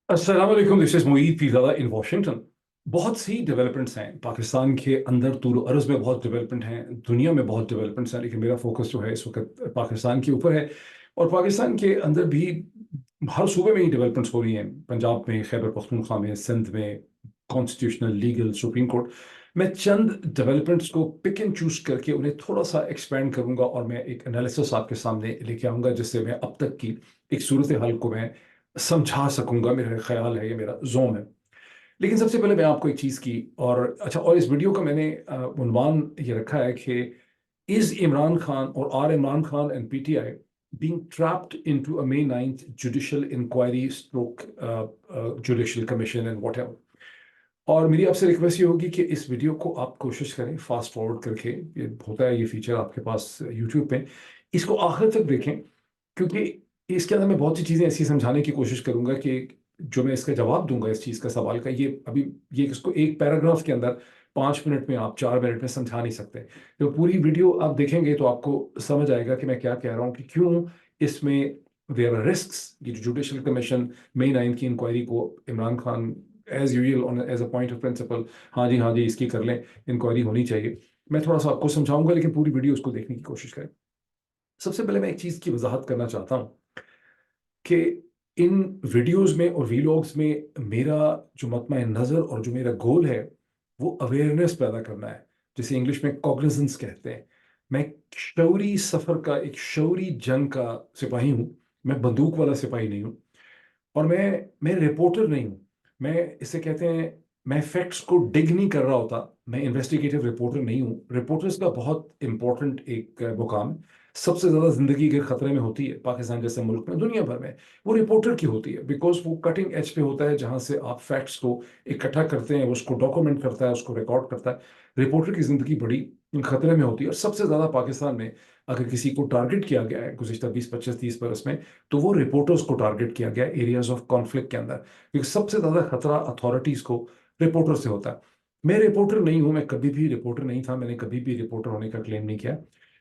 अस्सलाम वालेकुम, this is Moeed Pirzada in Washington. बहुत सी डेवलपमेंट्स हैं पाकिस्तान के अंदर, तूल अर्ज़ में बहुत डेवलपमेंट हैं, दुनिया में बहुत डेवलपमेंट्स हैं, लेकिन मेरा फोकस जो है इस वक्त पाकिस्तान के ऊपर है। और पाकिस्तान के अंदर भी हर सूबे में ही डेवलपमेंट्स हो रही हैं। पंजाब में, खैबर पख्तूनख्वा में, सिंध में, कॉन्स्टिट्यूशनल, लीगल, सुप्रीम कोर्ट। मैं चंद डेवलपमेंट्स को पिक एंड चूज करके उन्हें थोड़ा सा एक्सपेंड करूंगा और मैं एक एनालिसिस आपके सामने लेके आऊंगा, जिससे मैं अब तक की एक सूरत हाल को मैं समझा सकूंगा। मेरा ख्याल है, ये मेरा जोम है। लेकिन सबसे पहले मैं आपको एक चीज़ की, और अच्छा, और इस वीडियो का मैंने उन्वान ये रखा है कि इज इमरान खान और are Imran Khan and PTI being trapped into a May 9th judicial inquiry stroke judicial commission and whatever। और मेरी आपसे रिक्वेस्ट ये होगी कि इस वीडियो को आप कोशिश करें फास्ट फॉरवर्ड करके। ये होता है, ये फीचर आपके पास यूट्यूब पे, इसको आखिर तक देखें, क्योंकि इसके अंदर मैं बहुत सी चीज़ें ऐसी समझाने की कोशिश करूंगा कि जो मैं इसका जवाब दूंगा इस चीज़ का, सवाल का, ये अभी ये इसको एक पैराग्राफ के अंदर 5 मिनट में, आप 4 मिनट में समझा नहीं सकते। तो पूरी वीडियो आप देखेंगे तो आपको समझ आएगा कि मैं क्या कह रहा हूँ, कि क्यों इसमें देयर आर रिस्क्स। ये जो जुडिशल कमीशन मई 9 की इंक्वायरी को Imran Khan as usual on as a point of principle, हाँ जी इसकी कर लें, इंक्वायरी होनी चाहिए। मैं थोड़ा सा आपको समझाऊंगा, लेकिन पूरी वीडियो उसको देखने की कोशिश करें। सबसे पहले मैं एक चीज़ की वजाहत करना चाहता हूँ कि इन वीडियोस में और वीलॉग्स में मेरा जो मतमा नज़र और जो मेरा गोल है, वो अवेयरनेस पैदा करना है, जिसे इंग्लिश में कॉग्निजेंस कहते हैं। मैं शौरी सफ़र का, एक शौरी जंग का सिपाही हूँ। मैं बंदूक वाला सिपाही नहीं हूँ, और मैं रिपोर्टर नहीं हूँ। मैं इसे कहते हैं, मैं फैक्ट्स को डिग नहीं कर रहा होता। मैं इन्वेस्टिगेटिव रिपोर्टर नहीं हूँ। रिपोर्टर्स का बहुत इंपॉर्टेंट एक मुकाम है। सबसे ज्यादा जिंदगी अगर खतरे में होती है पाकिस्तान जैसे मुल्क में, दुनिया भर में, वो रिपोर्टर की होती है, बिकॉज वो कटिंग एज पे होता है, जहां से आप फैक्ट्स को इकट्ठा करते हैं, उसको डॉक्यूमेंट करता है, उसको रिकॉर्ड करता है। रिपोर्टर की जिंदगी बड़ी खतरे में होती है। और सबसे ज्यादा पाकिस्तान में अगर किसी को टारगेट किया गया है गुज़िश्ता 20, 25, 30 बरस में, तो वो रिपोर्टर्स को टारगेट किया गया एरियाज ऑफ कॉन्फ्लिक्ट के अंदर, क्योंकि सबसे ज्यादा खतरा अथॉरिटीज को रिपोर्टर से होता है। मैं रिपोर्टर नहीं हूं, मैं कभी भी रिपोर्टर नहीं था, मैंने कभी भी रिपोर्टर होने का क्लेम नहीं किया।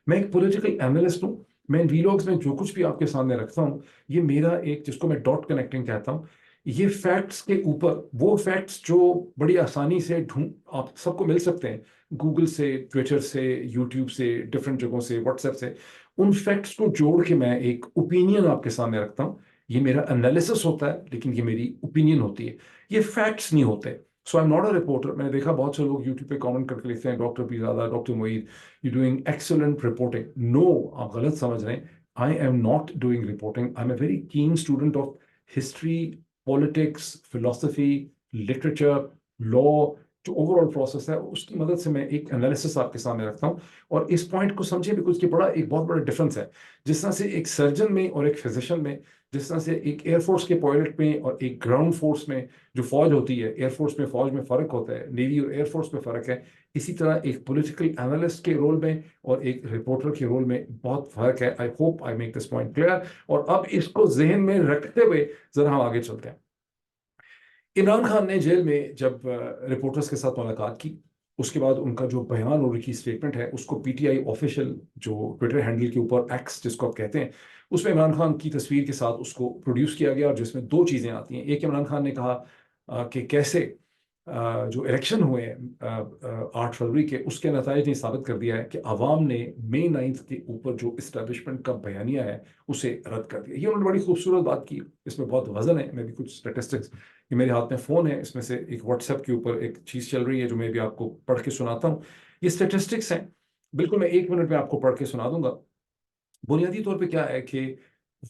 मैं एक पॉलिटिकल एनालिस्ट हूं। मैं इन वीलॉग्स में जो कुछ भी आपके सामने रखता हूं, ये मेरा एक, जिसको मैं डॉट कनेक्टिंग कहता हूं, ये फैक्ट्स के ऊपर, वो फैक्ट्स जो बड़ी आसानी से ढूंढ आप सबको मिल सकते हैं, गूगल से, ट्विटर से, यूट्यूब से, डिफरेंट जगहों से, व्हाट्सएप से, उन फैक्ट्स को जोड़ के मैं एक ओपिनियन आपके सामने रखता हूँ। ये मेरा एनालिसिस होता है, लेकिन ये मेरी ओपिनियन होती है, ये फैक्ट्स नहीं होते। So I am not a reporter. मैंने देखा बहुत से लोग यूट्यूब पे कमेंट करके लिखते हैं, doctor Peerzada, doctor Moeed, you doing excellent reporting. No, आप गलत समझ रहे हैं। I am not doing reporting. I am a very keen student of history, politics, philosophy, literature, law. जो ओवरऑल प्रोसेस है, उसकी मदद से मैं एक एनालिसिस आपके सामने रखता हूँ। और इस पॉइंट को समझिए, बिकॉज ये बड़ा, एक बहुत बड़ा डिफरेंस है। जिस तरह से एक सर्जन में और एक फिजिशियन में, जिस तरह से एक एयरफोर्स के पायलट में और एक ग्राउंड फोर्स में जो फौज होती है, एयरफोर्स में फौज में फर्क होता है, नेवी और एयरफोर्स में फर्क है, इसी तरह एक पॉलिटिकल एनालिस्ट के रोल में और एक रिपोर्टर के रोल में बहुत फर्क है। I hope I make this point clear. और अब इसको जहन में रखते हुए जरा हम आगे चलते हैं। इमरान खान ने जेल में जब रिपोर्टर्स के साथ मुलाकात की, उसके बाद उनका जो बयान और उनकी स्टेटमेंट है, उसको पीटीआई ऑफिशियल जो ट्विटर हैंडल के ऊपर एक्स जिसको आप कहते हैं, उसमें इमरान खान की तस्वीर के साथ उसको प्रोड्यूस किया गया, और जिसमें दो चीज़ें आती हैं। एक, इमरान खान ने कहा कि कैसे जो इलेक्शन हुए हैं 8 फरवरी के, उसके नतीजे ने साबित कर दिया है कि अवाम ने मई 9 के ऊपर जो इस्टेब्लिशमेंट का बयानिया है, उसे रद्द कर दिया। ये उन्होंने बड़ी खूबसूरत बात की। इसमें बहुत वजन है। मैं भी कुछ स्टेटिस्टिक्स, ये मेरे हाथ में फ़ोन है, इसमें से एक व्हाट्सएप के ऊपर एक चीज़ चल रही है जो मैं भी आपको पढ़ के सुनाता हूँ। ये स्टेटिस्टिक्स हैं, बिल्कुल मैं 1 मिनट में आपको पढ़ के सुना दूंगा। बुनियादी तौर पे क्या है कि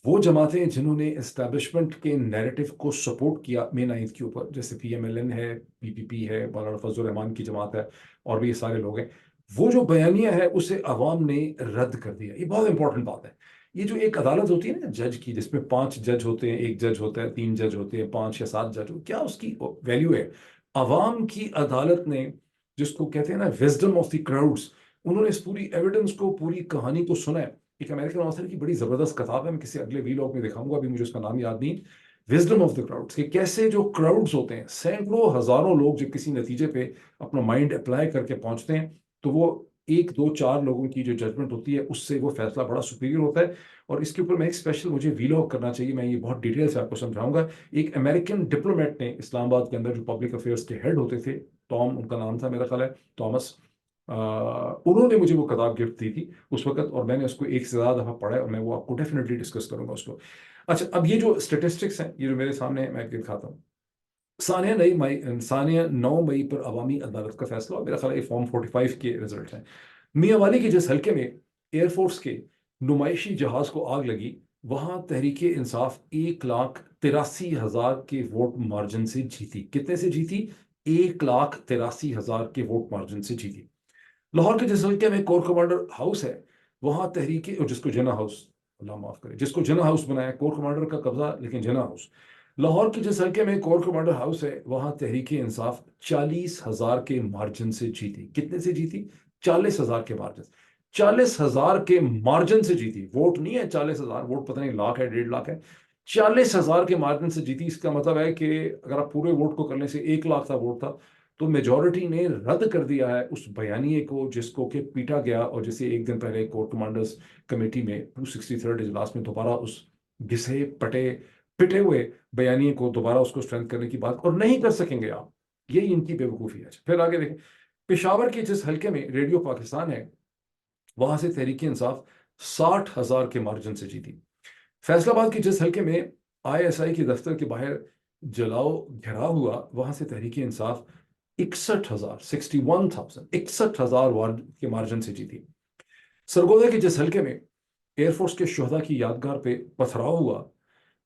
वो जमातें जिन्होंने एस्टैब्लिशमेंट के नैरेटिव को सपोर्ट किया मे 9 के ऊपर, जैसे पीएमएलएन है, पीपीपी है, मौलाना फजल रहमान की जमात है, और भी ये सारे लोग हैं, वो जो बयानिया है उसे अवाम ने रद्द कर दिया। ये बहुत इंपॉर्टेंट बात है। ये जो एक अदालत होती है ना जज की, जिसमें 5 जज होते हैं, एक जज होता है, 3 जज होते हैं, 5 या 7 जज हो, क्या उसकी वैल्यू है? अवाम की अदालत ने, जिसको कहते हैं ना विजडम ऑफ द क्राउड्स, उन्होंने इस पूरी एविडेंस को, पूरी कहानी को सुना है। एक अमेरिकन ऑथर की बड़ी जबरदस्त किताब है, मैं किसी अगले वीलॉग में दिखाऊंगा, अभी मुझे उसका नाम याद नहीं। विजडम ऑफ द क्राउड्स, कि कैसे जो क्राउड्स होते हैं, सैकड़ों हजारों लोग जब किसी नतीजे पे अपना माइंड अप्लाई करके पहुंचते हैं, तो वो एक दो चार लोगों की जो जजमेंट होती है उससे वो फैसला बड़ा सुपीरियर होता है। और इसके ऊपर मैं एक स्पेशल मुझे वीलॉग करना चाहिए, मैं ये बहुत डिटेल से आपको समझाऊंगा। एक अमेरिकन डिप्लोमेट ने इस्लामाबाद के अंदर जो पब्लिक अफेयर्स के हेड होते थे, टॉम उनका नाम था मेरा ख्याल है, थॉमस, उन्होंने मुझे वो किताब गिफ्ट दी थी उस वक्त, और मैंने उसको एक से ज़्यादा दफ़ा पढ़ा है, और मैं वो आपको डेफिनेटली डिस्कस करूंगा उसको। अच्छा, अब ये जो स्टेटिस्टिक्स हैं ये जो मेरे सामने है, मैं दिखाता हूँ। सानिया 9 मई पर अवामी अदालत का फैसला, और मेरा ख्याल है फॉर्म 45 के रिजल्ट हैं। मियां वाली के जिस हल्के में एयरफोर्स के नुमाइशी जहाज को आग लगी, वहां तहरीके इंसाफ 1,83,000 के वोट मार्जिन से जीती। कितने से जीती? 1,83,000 के वोट मार्जिन से जीती। लाहौर के जिस हल्के में कोर कमांडर हाउस है, वहां तहरीके, और जिसको जना हाउस, अल्लाह माफ करे, जिसको जना हाउस बनाया, कोर कमांडर का कब्जा लेकिन जना हाउस। लाहौर के जिस हल्के में कोर कमांडर हाउस है, वहां तहरीके इंसाफ 40,000 के मार्जिन से जीती। कितने से जीती? 40,000 के मार्जिन। 40,000 के मार्जिन से जीती। वोट नहीं है 40,000, वोट पता नहीं लाख है 1.5 लाख है, 40,000 के मार्जिन से जीती। इसका मतलब है कि अगर आप पूरे वोट को करने से 1 लाख था वोट था, तो मेजॉरिटी ने रद्द कर दिया है उस बयानिए को जिसको कि पीटा गया, और जिसे एक दिन पहले कोर कमांडर्स कमेटी में 263rd इजलास में दोबारा उस घिसे पटे पिटे हुए बयानिए को दोबारा उसको स्ट्रेंथ करने की बात, और नहीं कर सकेंगे आप। यही इनकी बेवकूफ़ी है। फिर आगे देखें, पेशावर के जिस हल्के में रेडियो पाकिस्तान है, वहां से तहरीक इंसाफ 60,000 के मार्जिन से जीती। फैसलाबाद के जिस हल्के में ISI के दफ्तर के बाहर जलाओ घेराव हुआ, वहां से तहरीक इंसाफ 61,000, 61,000, 61,000 के मार्जिन से जीती। सरगोदा के जिस हल्के में एयरफोर्स के शोहदा की यादगार पे पथराव हुआ,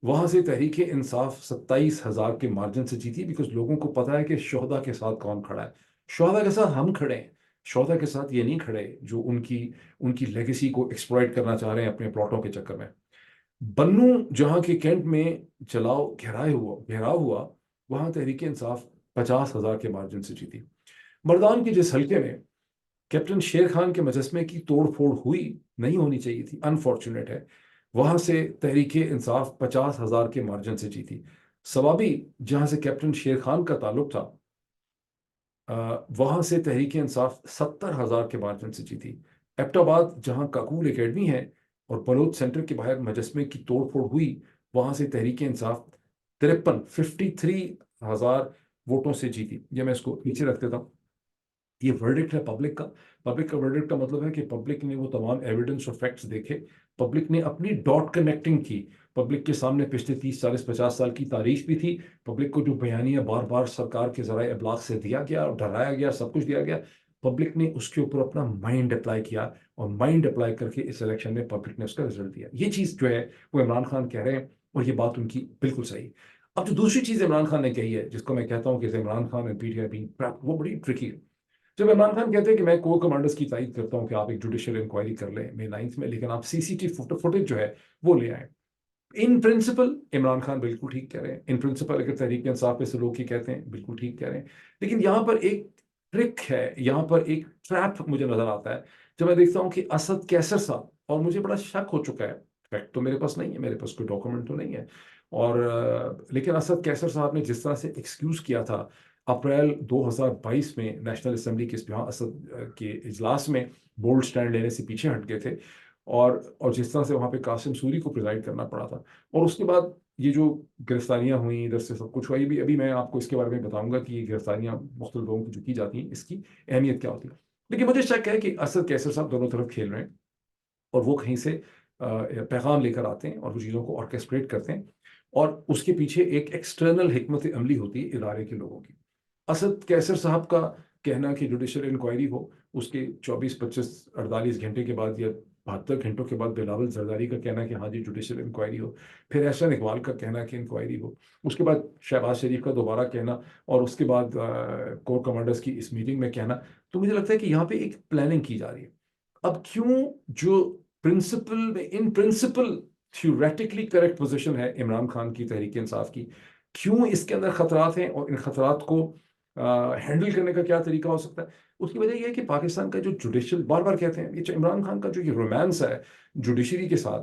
वहां से तहरीक इंसाफ 27,000 के मार्जिन से जीती। बिकॉज लोगों को पता है कि शोहदा के साथ कौन खड़ा है। शोहदा के साथ हम खड़े हैं, शोहदा के साथ ये नहीं खड़े जो उनकी उनकी लेगेसी को एक्सप्लॉइट करना चाह रहे हैं अपने प्लॉटों के चक्कर में। बन्नू जहां के कैंट में घेराव हुआ, वहां तहरीक इंसाफ 50,000 के मार्जिन से जीती। मर्दान के जिस हल्के में कैप्टन शेर खान के मुजस्मे की तोड़ फोड़ हुई, नहीं होनी चाहिए थी, अनफॉर्चुनेट है, वहां से तहरीक इंसाफ 50,000 के मार्जिन से जीती। सवाबी जहां से कैप्टन शेर खान का ताल्लुक था, वहां से तहरीक इंसाफ 70,000 के मार्जिन से जीती। एबटाबाद जहां काकूल एकेडमी है और बलोच सेंटर के बाहर मुजस्मे की तोड़फोड़ हुई, वहां से तहरीक इंसाफ 53,000 वोटों से जीती। ये मैं इसको नीचे रख देता हूँ। ये वर्डिक्ट है पब्लिक का। पब्लिक का वर्डिक्ट का मतलब है कि पब्लिक ने वो तमाम एविडेंस और फैक्ट्स देखे, पब्लिक ने अपनी डॉट कनेक्टिंग की। पब्लिक के सामने पिछले 30, 40, 50 साल की तारीख भी थी। पब्लिक को जो बयानिया बार बार सरकार के जराए अबलाग से दिया गया और डराया गया, सब कुछ दिया गया, पब्लिक ने उसके ऊपर अपना माइंड अप्लाई किया, और माइंड अप्लाई करके इस इलेक्शन में पब्लिक ने उसका रिजल्ट दिया। ये चीज़ जो है वो इमरान खान कह रहे हैं, और ये बात उनकी बिल्कुल सही। अब जो दूसरी चीज़ इमरान खान ने कही है, जिसको मैं कहता हूँ कि Imran Khan and PTI being trapped, वो बड़ी ट्रिकी है। जब इमरान खान कहते हैं कि मैं कोर कमांडर्स की तारीफ करता हूं कि आप एक जुडिशियल इंक्वायरी कर लें मई 9 में, लेकिन आप CCTV फुटेज जो है वो ले आए। इन प्रिंसिपल इमरान खान बिल्कुल ठीक कह रहे हैं। इन प्रिंसिपल अगर तहरीक इंसाफ पे से लोग ही कहते हैं, बिल्कुल ठीक कह रहे हैं। लेकिन यहाँ पर एक ट्रिक है, यहाँ पर एक ट्रैप मुझे नजर आता है। जब मैं देखता हूँ कि असद कैसर साहब, और मुझे बड़ा शक हो चुका है, फैक्ट तो मेरे पास नहीं है, मेरे पास कोई डॉक्यूमेंट तो नहीं है, और लेकिन असद कैसर साहब ने जिस तरह से एक्सक्यूज किया था अप्रैल 2022 में नेशनल असेंबली के यहाँ असद के इजलास में, बोल्ड स्टैंड लेने से पीछे हट गए थे, और जिस तरह से वहाँ पे कासिम सूरी को प्रिजाइड करना पड़ा था, और उसके बाद ये जो गिरफ्तारियां हुई, इधर से सब कुछ हुआ, ये भी अभी मैं आपको इसके बारे में बताऊंगा कि ये गिरफ्तारियां मुख्तलिफ लोगों की जो की जाती हैं इसकी अहमियत क्या होती है। लेकिन मुझे शक है कि असद कैसर साहब दोनों तरफ खेल रहे हैं, और वो कहीं से पैगाम लेकर आते हैं और वो चीज़ों को ऑर्केस्ट्रेट करते हैं, और उसके पीछे एक एक्सटर्नल हिकमत अमली होती है इदारे के लोगों की। असद कैसर साहब का कहना कि जुडिशल इंक्वायरी हो, उसके 24, 25, 48 घंटे के बाद या 72 घंटों के बाद बिलावल जरदारी का कहना कि हाँ जी जुडिशल इंक्वायरी हो, फिर एहसन इकबाल का कहना कि इंक्वायरी हो, उसके बाद शहबाज शरीफ का दोबारा कहना, और उसके बाद कोर कमांडर्स की इस मीटिंग में कहना। तो मुझे लगता है कि यहाँ पे एक प्लानिंग की जा रही है। अब क्यों जो प्रिंसिपल में, in principle theoretically correct position है इमरान खान की तहरीक इंसाफ की, क्यों इसके अंदर खतरात हैं, और इन खतरात को हैंडल करने का क्या तरीका हो सकता है? उसकी वजह यह है कि पाकिस्तान का जो जुडिशियल, बार बार कहते हैं, ये जो इमरान खान का जो ये रोमांस है जुडिशरी के साथ,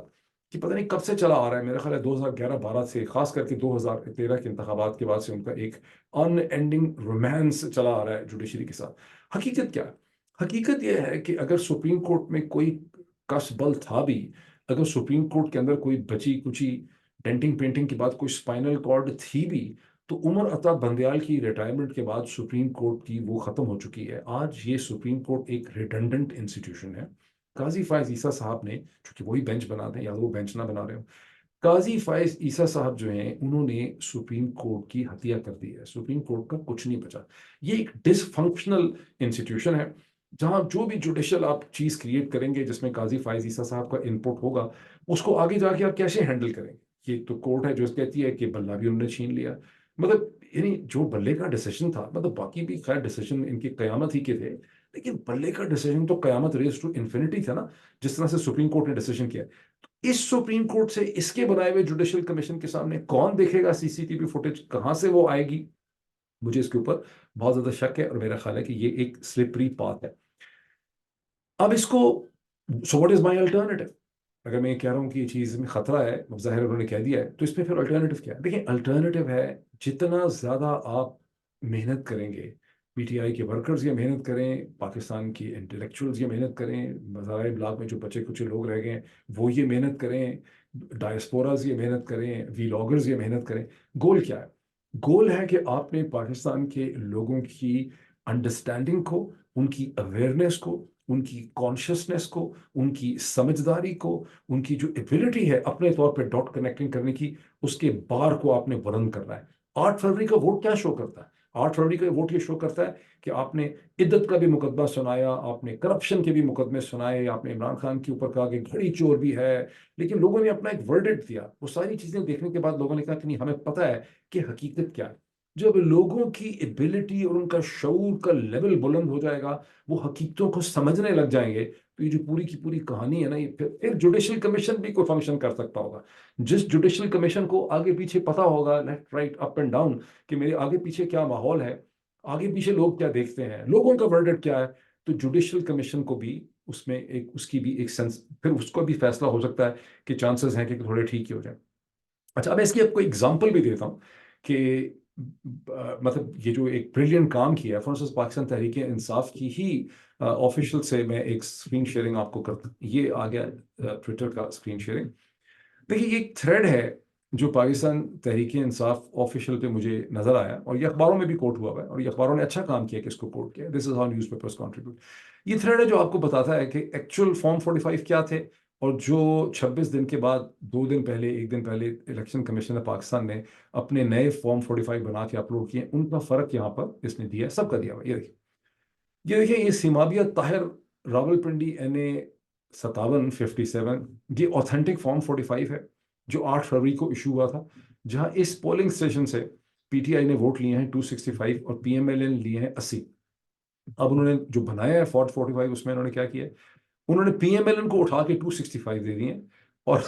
कि पता नहीं कब से चला आ रहा है, मेरा ख्याल है 2011-12 से, खास करके 2013 के इंतखाबात के बाद से उनका एक अनएंडिंग रोमांस चला आ रहा है जुडिशरी के साथ। हकीकत क्या है? हकीकत यह है कि अगर सुप्रीम कोर्ट में कोई कस बल था भी, अगर सुप्रीम कोर्ट के अंदर कोई बची कुची डेंटिंग पेंटिंग के बाद कोई स्पाइनल कॉर्ड थी भी, तो उमर अता बंदयाल की रिटायरमेंट के बाद सुप्रीम कोर्ट की वो खत्म हो चुकी है। आज ये सुप्रीम कोर्ट एक रिडंडेंट इंस्टीट्यूशन है। काजी फायज ईसा साहब ने, चूंकि वही बेंच बनाते हैं, या तो वो बेंच ना बना रहे हो, काजी फायज ईसा साहब जो हैं उन्होंने सुप्रीम कोर्ट की हत्या कर दी है। सुप्रीम कोर्ट का कुछ नहीं बचा। ये एक डिसफंक्शनल इंस्टीट्यूशन है, जहां जो भी जुडिशियल आप चीज क्रिएट करेंगे जिसमें काजी फायज ईसा साहब का इनपुट होगा, उसको आगे जाके आप कैसे हैंडल करेंगे। ये तो कोर्ट है जो कहती है कि बल्ला भी उन्होंने छीन लिया। मतलब यानी जो बल्ले का डिसीजन था, मतलब बाकी भी खैर डिसीजन इनके कयामत ही के थे, लेकिन बल्ले का डिसीजन तो कयामत रेस टू इन्फिनिटी था ना, जिस तरह से सुप्रीम कोर्ट ने डिसीजन किया। इस सुप्रीम कोर्ट से इसके बनाए हुए जुडिशियल कमीशन के सामने कौन देखेगा सीसीटीवी फुटेज, कहां से वो आएगी। मुझे इसके ऊपर बहुत ज्यादा शक है, और मेरा ख्याल है कि ये एक स्लिपरी पाथ है। अब इसको, so what is my alternative. अगर मैं कह रहा हूं कि ये चीज में खतरा है, अब जाहिर है उन्होंने कह दिया है, तो इसमें फिर अल्टरनेटिव क्या है। देखिए अल्टरनेटिव है, जितना ज्यादा आप मेहनत करेंगे, पीटीआई के वर्कर्स ये मेहनत करें, पाकिस्तान की इंटेलेक्चुअल्स ये मेहनत करें, मज़ार ब्लॉक में जो बचे कुछ लोग रह गए हैं वो ये मेहनत करें, डायस्पोराज ये मेहनत करें, वीलॉगर्स ये मेहनत करें। गोल क्या है? गोल है कि आपने पाकिस्तान के लोगों की अंडरस्टैंडिंग को, उनकी अवेयरनेस को, उनकी कॉन्शियसनेस को, उनकी समझदारी को, उनकी जो एबिलिटी है अपने तौर पे डॉट कनेक्टिंग करने की, उसके बार को आपने बुलंद करना है। 8 फरवरी का वोट क्या शो करता है? 8 फरवरी का वोट ये शो करता है कि आपने इद्दत का भी मुकदमा सुनाया, आपने करप्शन के भी मुकदमे सुनाए, आपने इमरान खान के ऊपर कहा कि घड़ी चोर भी है, लेकिन लोगों ने अपना एक वर्डिक्ट दिया। वो सारी चीजें देखने के बाद लोगों ने कहा कि नहीं, हमें पता है कि हकीकत क्या है। जब लोगों की एबिलिटी और उनका शऊर का लेवल बुलंद हो जाएगा, वो हकीकतों को समझने लग जाएंगे, तो ये जो पूरी की पूरी कहानी है ना, ये फिर जुडिशियल कमीशन भी कोई फंक्शन कर सकता होगा। जिस जुडिशियल कमीशन को आगे पीछे पता होगा, left right up and down, कि मेरे आगे पीछे क्या माहौल है, आगे पीछे लोग क्या देखते हैं, लोगों का वर्डिक्ट क्या है, तो जुडिशियल कमीशन को भी उसमें एक, उसकी भी एक सेंस, फिर उसको भी फैसला हो सकता है कि चांसेस हैं कि थोड़े ठीक ही हो जाए। अच्छा, अब इसकी आपको एग्जांपल भी देता हूँ कि मतलब ये जो एक ब्रिलियंट काम किया है, फॉर इंस्टेंस पाकिस्तान तहरीक इंसाफ की ही ऑफिशियल से मैं एक स्क्रीन शेयरिंग आपको करता हूँ। ये आ गया ट्विटर का स्क्रीन शेयरिंग। देखिए ये एक थ्रेड है जो पाकिस्तान तहरीक इंसाफ ऑफिशियल पे मुझे नजर आया, और ये अखबारों में भी कोट हुआ है, और ये अखबारों ने अच्छा काम किया कि इसको कोट किया। This is how news papers contribute. ये थ्रेड है जो आपको बताता है कि एक्चुअल फॉर्म 45 क्या थे, और जो 26 दिन के बाद, 2 दिन पहले, 1 दिन पहले इलेक्शन कमीशन ऑफ पाकिस्तान ने अपने नए फॉर्म 45 बना के अपलोड किए, उनका फर्क यहाँ पर इसने दिया है, सबका दिया हुआ है। ये देखिए ये सीमाबिया ताहिर रावलपिंडी NA 5757, ये ऑथेंटिक फॉर्म 45 है जो 8 फरवरी को इशू हुआ था, जहां इस पोलिंग स्टेशन से पीटीआई ने वोट लिए हैं 265 और पीएमएलएन लिए हैं 80। अब उन्होंने जो बनाया है फॉर्ट 45, उसमें उन्होंने क्या किया है, उन्होंने पीएमएलएन को उठा के 265 दे दिए हैं, और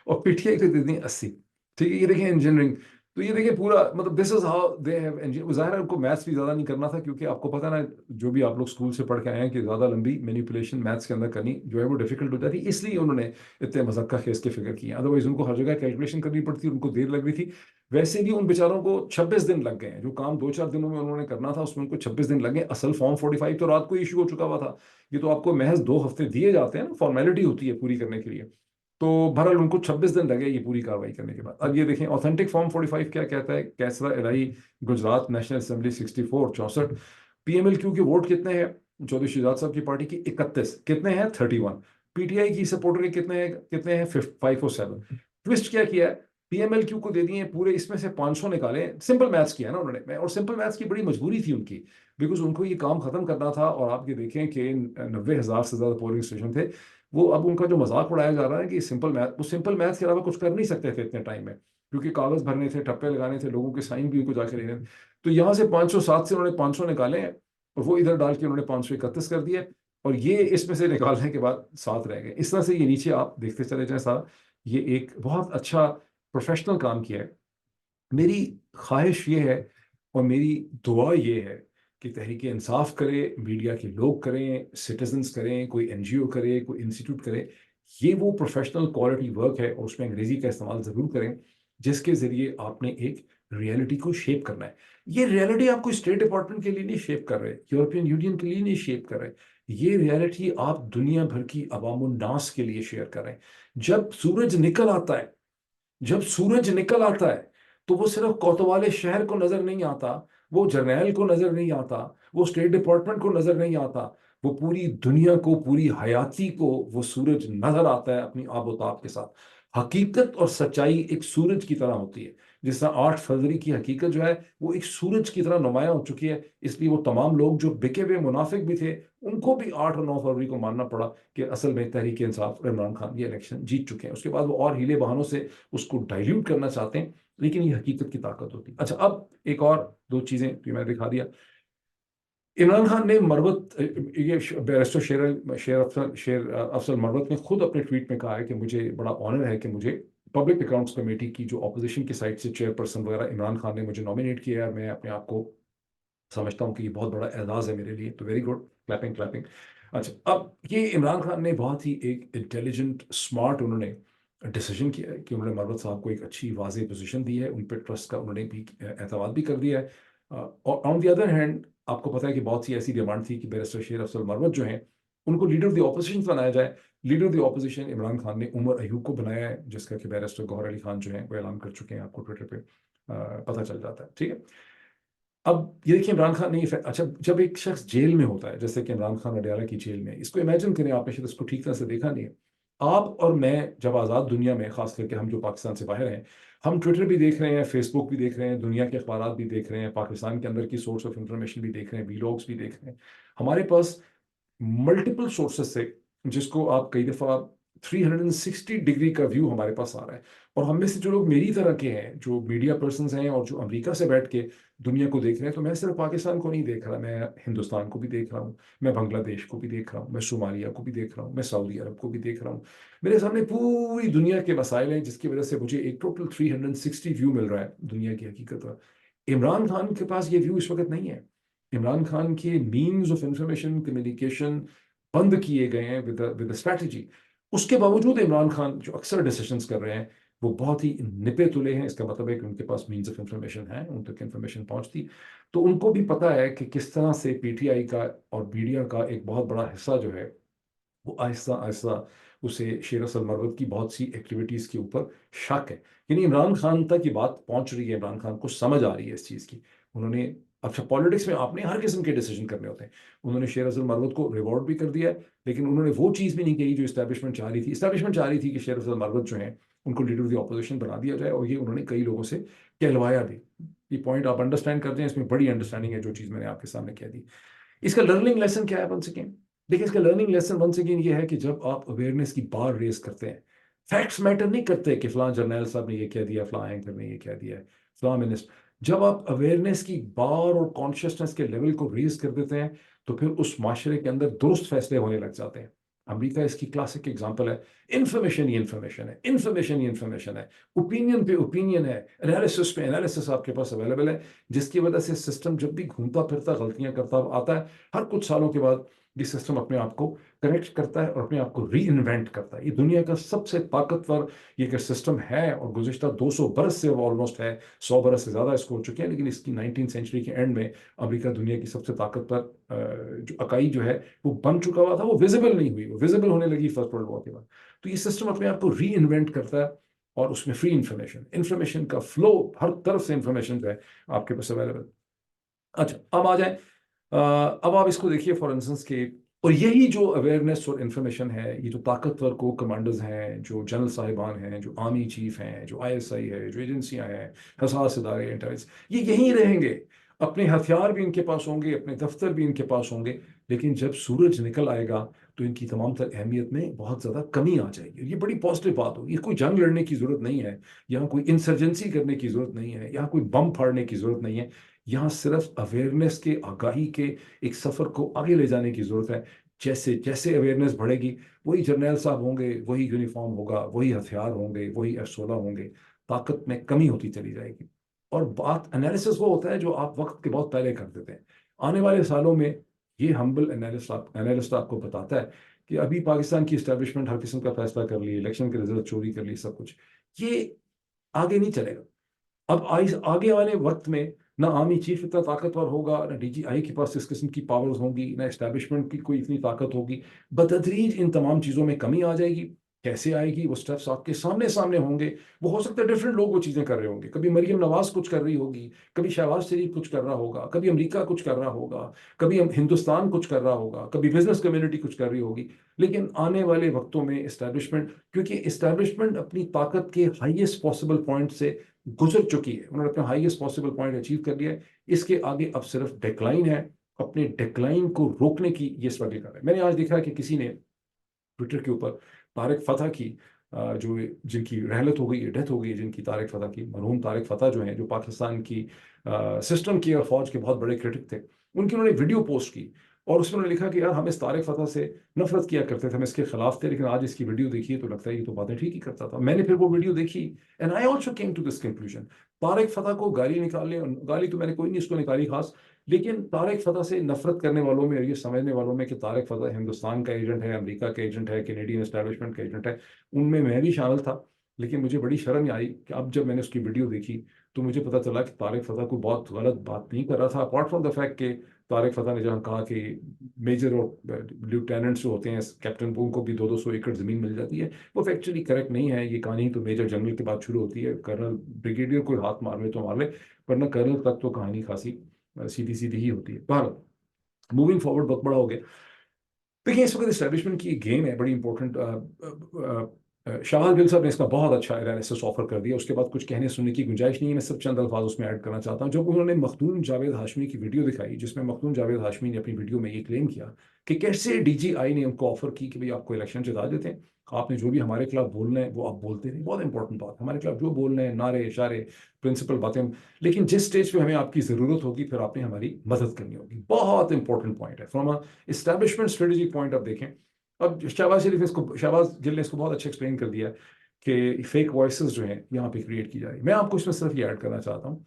और पीटीआई को दे दिए 80। ठीक है, ये देखिए इंजीनियरिंग। तो ये देखिए पूरा, मतलब this is how they have engineer. जाहिर है उनको मैथ्स भी ज्यादा नहीं करना था, क्योंकि आपको पता ना, जो भी आप लोग स्कूल से पढ़ के आए हैं, कि ज्यादा लंबी मैनिपुलेशन मैथ्स के अंदर करनी जो है वो डिफिकल्ट हो जाती है, इसलिए उन्होंने इतने मज़क्का के इसके फिगर किए। अदरवाइज उनको हर जगह कैलकुलेशन करनी पड़ती, उनको देर लग रही थी। वैसे भी उन बेचारों को 26 दिन लग गए हैं, जो काम 2-4 दिनों में उन्होंने करना था उसमें उनको 26 दिन लगे। असल फॉर्म 45 तो रात को इशू हो चुका हुआ था। ये तो आपको महज 2 हफ्ते दिए जाते हैं ना, फॉर्मेलिटी होती है पूरी करने के लिए। तो बहरहाल उनको 26 दिन लगे ये पूरी कार्रवाई करने के बाद। अब ये देखें ऑथेंटिक फॉर्म 45 क्या कहता है। कैसरा इलाही गुजरात नेशनल असेंबली 64 64। पीएमएलक्यू के वोट कितने हैं? चौधरी शुजात साहब की पार्टी की 31, कितने हैं? 31। पीटीआई की सपोर्टर के कितने हैं? 5 और 7। ट्विस्ट क्या किया है, पीएमएलक्यू को दे दिए पूरे, इसमें से 500 निकाले। सिंपल मैथ्स किया ना उन्होंने, और सिंपल मैथ्स की बड़ी मजबूरी थी उनकी, बिकॉज उनको ये काम खत्म करना था। और आप ये देखें कि 90,000 से ज्यादा पोलिंग स्टेशन थे। वो अब उनका जो मजाक उड़ाया जा रहा है कि सिंपल मैथ, वो सिंपल मैथ के अलावा कुछ कर नहीं सकते थे इतने टाइम में, क्योंकि कागज भरने थे, ठप्पे लगाने थे, लोगों के साइन भी उनको जाके लेने थे। तो यहाँ से 507 से उन्होंने 500 निकाले हैं, और वो इधर डाल के उन्होंने 531 कर दिए, और ये इसमें से निकालने के बाद 7 रह गए। इस तरह से ये नीचे आप देखते चले जाए साहब, ये एक बहुत अच्छा प्रोफेशनल काम किया है। मेरी ख्वाहिश ये है, और मेरी दुआ ये है, कि तहरीक इंसाफ करे, मीडिया के लोग करें, सिटीजन्स करें, कोई एनजीओ करे, कोई इंस्टीट्यूट करे, ये वो प्रोफेशनल क्वालिटी वर्क है, और उसमें अंग्रेजी का इस्तेमाल ज़रूर करें, जिसके ज़रिए आपने एक रियलिटी को शेप करना है। ये रियलिटी आपको स्टेट डिपार्टमेंट के लिए नहीं शेप कर रहे, यूरोपियन यूनियन के लिए नहीं शेप कर रहे, ये रियलिटी आप दुनिया भर की अवामुन नास के लिए शेयर कर रहे हैं। जब सूरज निकल आता है, जब सूरज निकल आता है, तो वो सिर्फ कोतवाली शहर को नजर नहीं आता, वो जर्नैल को नजर नहीं आता, वो स्टेट डिपार्टमेंट को नजर नहीं आता, वो पूरी दुनिया को, पूरी हयाती को वो सूरज नजर आता है अपनी आबोताब के साथ। हकीकत और सच्चाई एक सूरज की तरह होती है। जिस तरह 8 फरवरी की हकीकत जो है वो एक सूरज की तरह नुमाया हो चुकी है, इसलिए वो तमाम लोग जो बिके हुए मुनाफिक भी थे, उनको भी 8 और 9 फरवरी को मानना पड़ा कि असल में तहरीक इंसाफ और इमरान खान ये इलेक्शन जीत चुके हैं। उसके बाद वो और हीले बहानों से उसको डाइल्यूट करना चाहते हैं, लेकिन ये हकीकत की ताकत होती है। अच्छा, अब एक और दो चीजें जो मैंने दिखा दिया। इमरान खान ने मरवत, ये बैरिस्टर शेर अफसल मरवत ने खुद अपने ट्वीट में कहा है कि मुझे बड़ा ऑनर है कि मुझे पब्लिक अकाउंट्स कमेटी की जो अपोजिशन की साइड से चेयरपर्सन वगैरह इमरान खान ने मुझे नॉमिनेट किया है। मैं अपने आप को समझता हूँ कि ये बहुत बड़ा एजाज है मेरे लिए, तो वेरी गुड, क्लैपिंग क्लैपिंग। अच्छा, अब ये इमरान खान ने बहुत ही एक इंटेलिजेंट स्मार्ट उन्होंने डिसीजन किया है कि उन्होंने मरवत साहब को एक अच्छी वाज़ेह पोजीशन दी है, उन पर ट्रस्ट का उन्होंने भी एतमाद भी कर दिया है। और ऑन द अदर हैंड आपको पता है कि बहुत सी ऐसी डिमांड थी कि बैरिस्टर शेर अफसल मरवत जो हैं उनको लीडर ऑफ द ऑपोजिशन बनाया जाए। Leader of the opposition Imran Khan ने उमर अयूब को बनाया है, जिसका कि बैरिस्टर गौहर अली खान जो है वो ऐलान कर चुके हैं, आपको ट्विटर पे पता चल जाता है, ठीक है। अब ये देखिए इमरान खान नहीं, अच्छा, जब एक शख्स जेल में होता है, जैसे कि इमरान खान अडयाला की जेल में, इसको इमेजिन करें, आपने शायद इसको ठीक तरह से देखा नहीं है। आप और मैं जब आज़ाद दुनिया में, खास करके हम जो पाकिस्तान से बाहर हैं, हम ट्विटर भी देख रहे हैं, फेसबुक भी देख रहे हैं, दुनिया के अखबार भी देख रहे हैं, पाकिस्तान के अंदर की सोर्स ऑफ इंफॉर्मेशन भी देख रहे हैं, वीलॉग्स भी देख रहे हैं। हमारे पास मल्टीपल सोर्सेस से, जिसको आप कई दफ़ा 360 डिग्री का व्यू हमारे पास आ रहा है। और हम में से जो लोग मेरी तरह के हैं, जो मीडिया पर्सन्स हैं और जो अमेरिका से बैठ के दुनिया को देख रहे हैं, तो मैं सिर्फ पाकिस्तान को नहीं देख रहा, मैं हिंदुस्तान को भी देख रहा हूँ, मैं बांग्लादेश को भी देख रहा हूँ, मैं सोमालिया को भी देख रहा हूँ, मैं सऊदी अरब को भी देख रहा हूँ। मेरे सामने पूरी दुनिया के मसाइल हैं, जिसकी वजह से मुझे एक टोटल 360 व्यू मिल रहा है दुनिया की हकीकत का। इमरान खान के पास ये व्यू इस वक्त नहीं है। इमरान खान के मीन्स ऑफ इंफॉर्मेशन कम्युनिकेशन बंद किए गए हैं विद स्ट्रैटेजी। उसके बावजूद इमरान खान जो अक्सर डिसीजंस कर रहे हैं वो बहुत ही निपे तुले हैं। इसका मतलब है कि उनके पास मीन्स ऑफ इंफॉर्मेशन है, उन तक इंफॉर्मेशन पहुंचती, तो उनको भी पता है कि किस तरह से पीटीआई का और मीडिया का एक बहुत बड़ा हिस्सा जो है वो आहिस्ता आहिस्ता उसे शेर असल मरवत की बहुत सी एक्टिविटीज के ऊपर शक है। यानी इमरान खान तक ये बात पहुंच रही है, इमरान खान को समझ आ रही है इस चीज की। उन्होंने, अच्छा, पॉलिटिक्स में आपने हर किस्म के डिसीजन करने होते हैं। उन्होंने शेर असल मरवत को रिवॉर्ड भी कर दिया है, लेकिन उन्होंने वो चीज़ भी नहीं कही जो इस्टेब्लिशमेंट चाह रही थी। इस्टेब्लिशमेंट चाह रही थी कि शेर असल मरवत जो है उनको लीडर ऑफ द ऑपोजिशन बना दिया जाए, और ये उन्होंने कई लोगों से कहलवाया भी। ये पॉइंट आप अंडरस्टैंड करते हैं, इसमें बड़ी अंडरस्टैंडिंग है जो चीज़ मैंने आपके सामने कह दी। इसका लर्निंग लेसन क्या है वंस अगेन? देखिए, इसका लर्निंग लेसन वंस अगेन ये है कि जब आप अवेयरनेस की बार रेस करते हैं, फैक्ट्स मैटर नहीं करते कि फलां जर्नैल साहब ने ये कह दिया, फलां एंकर ने ये कह दिया है, फलां मिनिस्टर। जब आप अवेयरनेस की बार और कॉन्शियसनेस के लेवल को रेज कर देते हैं, तो फिर उस माशरे के अंदर दुरुस्त फैसले होने लग जाते हैं। अमेरिका इसकी क्लासिक एग्जाम्पल है। इंफॉर्मेशन ही इंफॉर्मेशन है, इंफॉर्मेशन ही इंफॉर्मेशन है, ओपिनियन पे ओपिनियन है, एनालिसिस पे एनालिसिस आपके पास अवेलेबल है, जिसकी वजह से सिस्टम जब भी घूमता फिरता गलतियां करता आता है, हर कुछ सालों के बाद ये सिस्टम अपने आप को करेक्ट करता है और अपने आप को री इन्वेंट करता है। ये दुनिया का सबसे ताकतवर ये सिस्टम है, और गुज़िश्ता 200 बरस से ऑलमोस्ट है, 100 बरस से ज़्यादा इसको हो चुके हैं, लेकिन इसकी 19th सेंचुरी के एंड में अमेरिका दुनिया की सबसे ताकतवर जो इकाई जो है वो बन चुका हुआ था, वो विजिबल नहीं हुई, वो विजिबल होने लगी फर्स्ट वर्ल्ड वॉर के बाद। तो ये सिस्टम अपने आप को री इन्वेंट करता है, और उसमें फ्री इंफॉर्मेशन, इंफॉर्मेशन का फ्लो, हर तरफ से इंफॉर्मेशन जो है आपके पास अवेलेबल। अच्छा, अब आ जाए, अब आप इसको देखिए फॉर इंस्टेंस के, और यही जो अवेयरनेस और इन्फॉर्मेशन है, ये जो ताकतवर को कमांडर्स हैं, जो जनरल साहिबान हैं, जो आर्मी चीफ हैं, जो आईएसआई है, जो एजेंसियां हैं, हसास इदारे, इंटेलिजेंस, ये यहीं रहेंगे। अपने हथियार भी इनके पास होंगे, अपने दफ्तर भी इनके पास होंगे, लेकिन जब सूरज निकल आएगा तो इनकी तमाम तर अहमियत में बहुत ज़्यादा कमी आ जाएगी। ये बड़ी पॉजिटिव बात होगी। ये कोई जंग लड़ने की ज़रूरत नहीं है, यहाँ कोई इंसर्जेंसी करने की ज़रूरत नहीं है, यहाँ कोई बम फाड़ने की ज़रूरत नहीं है। यहाँ सिर्फ अवेयरनेस के, आगाही के एक सफ़र को आगे ले जाने की ज़रूरत है। जैसे जैसे अवेयरनेस बढ़ेगी, वही जर्नैल साहब होंगे, वही यूनिफॉर्म होगा, वही हथियार होंगे, वही F-16 होंगे, ताकत में कमी होती चली जाएगी। और बात एनालिसिस वो होता है जो आप वक्त के बहुत पहले कर देते हैं। आने वाले सालों में ये हम्बल एनालिस्ट आपको बताता है कि अभी पाकिस्तान की इस्टेब्लिशमेंट हर किस्म का फैसला कर ली, इलेक्शन के रिजल्ट चोरी कर ली, सब कुछ, ये आगे नहीं चलेगा। अब आगे वाले वक्त में ना आर्मी चीफ इतना ताकतवर होगा, ना डीजीआई के पास इस किस्म की पावर्स होंगी, ना एस्टेब्लिशमेंट की कोई इतनी ताकत होगी। बतदरीज इन तमाम चीज़ों में कमी आ जाएगी। कैसे आएगी? वो स्टेप्स आपके सामने सामने होंगे। वो हो सकता है डिफरेंट लोग वो चीज़ें कर रहे होंगे। कभी मरियम नवाज कुछ कर रही होगी, कभी शहबाज शरीफ कुछ कर रहा होगा, कभी अमेरिका कुछ कर रहा होगा, कभी हिंदुस्तान कुछ कर रहा होगा, कभी बिजनेस कम्युनिटी कुछ कर रही होगी। लेकिन आने वाले वक्तों में इस्टेब्लिशमेंट, क्योंकि इस्टेब्लिशमेंट अपनी ताकत के हाईएस्ट पॉसिबल पॉइंट से गुजर चुकी है, उन्होंने अपना हाईएस्ट पॉसिबल पॉइंट अचीव कर लिया है। इसके आगे अब सिर्फ डिक्लाइन है। अपने डिक्लाइन को रोकने की ये स्ट्रगल कर रहे हैं। मैंने आज देखा कि किसी ने ट्विटर के ऊपर तारिक फतह की, जो जिनकी रहलत हो गई है, डेथ हो गई है जिनकी, तारिक फतह की, मरहूम तारिक फतह जो हैं, जो पाकिस्तान की सिस्टम की और फौज के बहुत बड़े क्रिटिक थे, उनकी उन्होंने वीडियो पोस्ट की और उसमें उन्होंने लिखा कि यार हम इस तारिक फतह से नफरत किया करते थे, हम इसके खिलाफ थे, लेकिन आज इसकी वीडियो देखिए तो लगता है ये तो बातें ठीक ही करता था। मैंने फिर वो वीडियो देखी and I also came to this conclusion. Tarek Fatah को गाली निकालने, गाली तो मैंने कोई नहीं उसको निकाली खास, लेकिन तारिक फतह से नफरत करने वालों में और ये समझने वालों में कि तारिक फतह हिंदुस्तान का एजेंट है, अमेरिका का एजेंट है, कैनेडियन एस्टैब्लिशमेंट का एजेंट है, उनमें मैं भी शामिल था। लेकिन मुझे बड़ी शर्म आई कि अब जब मैंने उसकी वीडियो देखी तो मुझे पता चला कि तारिक फतह को बहुत गलत बात नहीं कर रहा था, अपार्ट फ्रॉम द फैक्ट कि तारिक फतह ने जहाँ कहा कि मेजर और लिeutenants जो होते हैं, कैप्टन, उनको भी 200-200 एकड़ जमीन मिल जाती है, वो फैक्चुअली करेक्ट नहीं है। ये कहानी तो मेजर जनरल के बाद शुरू होती है, कर्नल ब्रिगेडियर कोई हाथ मार ले तो मार ले, वरना कर्नल तक तो कहानी खासी सीधी सीधी ही होती है। बहरहाल, मूविंग फॉरवर्ड बहुत बड़ा हो गया। देखिए, इस वक्त इस्टेब्लिशमेंट की गेम है बड़ी इंपॉर्टेंट। शाहबाज गिल साहब ने इसका बहुत अच्छा एनालिसिस ऑफर कर दिया, उसके बाद कुछ कहने सुनने की गुंजाइश नहीं है। मैं सब चंद अल्फाज उसमें ऐड करना चाहता हूँ। जब उन्होंने मखदूम जावेद हाशमी की वीडियो दिखाई, जिसमें मखदूम जावेद हाशमी ने अपनी वीडियो में ये क्लेम किया कि कैसे डीजीआई ने उनको ऑफर की कि भाई आपको इलेक्शन जिता देते हैं, आपने जो भी हमारे खिलाफ बोलना है वो आप बोलते रहे। बहुत इंपॉर्टेंट बात, हमारे खिलाफ जो बोलना है, नारे इशारे, प्रिंसिपल बातें, लेकिन जिस स्टेज पे हमें आपकी जरूरत होगी फिर आपने हमारी मदद करनी होगी। बहुत इंपॉर्टेंट पॉइंट है from a establishment strategy point. अब देखें, अब शहबाज गिल ने इसको बहुत अच्छा एक्सप्लेन कर दिया कि फेक वॉइसेस जो हैं यहाँ पे क्रिएट की जा रही है। मैं आपको इसमें सिर्फ ये ऐड करना चाहता हूँ